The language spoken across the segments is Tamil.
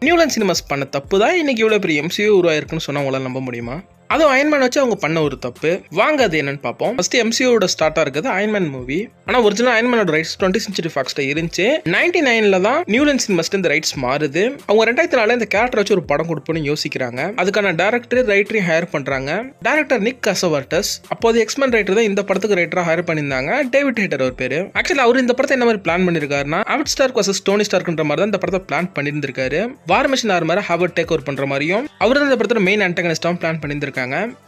நியூ லைன் சினிமாஸ் பண்ண தப்பு தான் இன்னைக்கு இவ்வளோ பெரிய எம்சியூ உருவாயிருக்குன்னு சொன்னா உங்களால் நம்ப முடியுமா? அதுவும் அயன்மேன் வச்சு அவங்க பண்ண ஒரு தப்பு. வாங்க அது என்னன்னு பார்ப்போம். ஃபர்ஸ்ட் எம்சியூட ஸ்டார்ட்டா இருக்குது அயன்மேன் மூவி. ஆனால் ஒரிஜினல் அயன்மேனோட ரைட்ஸ் 20th Century Foxல இருந்துச்சு. 99ல தான் நியூ லைன் சினிமாஸ் இந்த ரைட்ஸ் மாறுது. அவங்க 2004 இந்த கேரக்டர் வச்சு ஒரு படம் கொடுப்போம்னு யோசிக்கிறாங்க. அதுக்கான டேரக்டர் ரைட்டரையும் ஹையர் பண்றாங்க. Director Nick Cassavetes. அப்போது எக்ஸ்மேன் ரைட்டர் தான் இந்த படத்துக்கு ரைட்டரா ஹையர் பண்ணியிருந்தாங்க. டேவிட் ஹேட்டர் ஒரு பேரு. ஆக்சுவலி அவர் இந்த படத்தை என்ன மாதிரி பிளான் பண்ணிருக்காருன்னா ஹாவர்ட் ஸ்டார்க் வர்சஸ் டோனி ஸ்டார்க்ன்ற மாதிரி தான் இந்த படத்தை பிளான் பண்ணியிருந்திருக்காரு. வார் மிஷன் ஆர்மரை ஹாவர்ட் டேக் ஓவர் பண்ற மாதிரியும் அவர் தான் இந்த படத்தோட மெயின் ஆன்டகனிஸ்டாவும் பிளான் பண்ணியிருக்காங்க.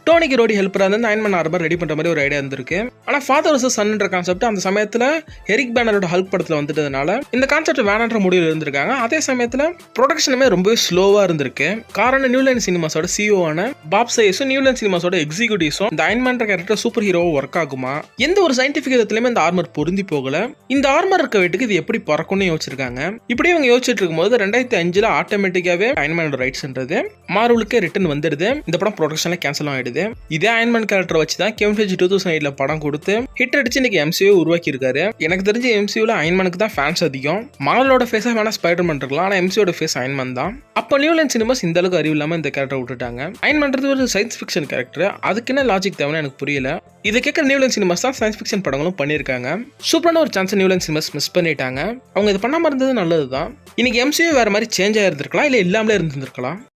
டோனி ரோடி ஹெல்ப்பரா இருந்து அயன்மேன் ஆர்மர் ரெடி பண்ற மாதிரி ஒரு ஐடியா இருந்திருக்கு. ஆனா ஃபாதர் வர்சஸ் சன்ன்ற கான்செப்ட் அந்த சமயத்துல எரிக் பேனரோட ஹல்க் படத்துல வந்துட்டதுனால இந்த கான்செப்ட் வேணான்ற முடிவில் இருந்திருக்காங்க. அதே சமயத்துல ப்ரொடக்ஷனுமே ரொம்பவே ஸ்லோவா இருந்திருக்கு. காரணம் நியூ லைன் சினிமாஸோட சிஓ ஆன பாப் சைஸும் நியூ லைன் சினிமாஸோட எக்ஸிக்யூட்டிவ்ஸும் இந்த அயன்மேன் கேரக்டர் சூப்பர் ஹீரோவா ஒர்க் ஆகுமா, எந்த ஒரு சயின்டிபிக் விதத்திலுமே இந்த ஆர்மர் பொருந்தி போகல. இந்த ஆர்மர் இருக்க வீட்டுக்கு இது எப்படி பறக்கும்னு யோசிச்சிருக்காங்க. இப்படி இவங்க யோசிச்சுட்டு இருக்கும்போது 2005 ஆட்டோமேட்டிக்காவே அயன்மேனோட ரைட்ஸ்ன்றது மார்வலுக்கே ரிட்டர்ன் வந்துடுது. இந்த படம் ப்ரொடக்ஷன்ல கேன்சல் ஆயிடுது. இதே அயன்மேன் கேரக்டர் வச்சு தான் கெவின் ஃபீஜி 2008 படம் கொடுத்து ஹிட் அடிச்சு இன்னைக்கு எம்சியூ உருவாக்கி இருக்காரு. எனக்கு தெரிஞ்ச எம்சியூல அயன்மேனுக்கு தான் ஃபேன்ஸ் அதிகம். மார்வலோட ஃபேஸா வேணா ஸ்பைடர்மேன் இருக்கலாம், ஆனா எம்சியோட ஃபேஸ் அயன்மேன் தான். அப்போ நியூ லைன் சினிமாஸ் இந்த அளவுக்கு அறிவு இல்லாம இந்த கேரக்டர் விட்டுட்டாங்க. அயன்மேன்றது ஒரு சயின்ஸ் ஃபிக்ஷன் கேரக்டர், அதுக்கு என்ன லாஜிக் தேவைன்னு எனக்கு புரியல. இதை கேட்க நியூ லைன் சினிமாஸ் தான் சயின்ஸ் ஃபிக்ஷன் படங்களும் பண்ணியிருக்காங்க. சூப்பரான ஒரு chance new line cinemas miss பண்ணிட்டாங்க. அவங்க இது பண்ணாம இருந்தது நல்லது தான். இன்னைக்கு எம்சியூ வேற மாதிரி சேஞ்ச் ஆயிருந்திருக்கலாம், இல்ல இல்லாமலே இருந்திருக்கலாம்.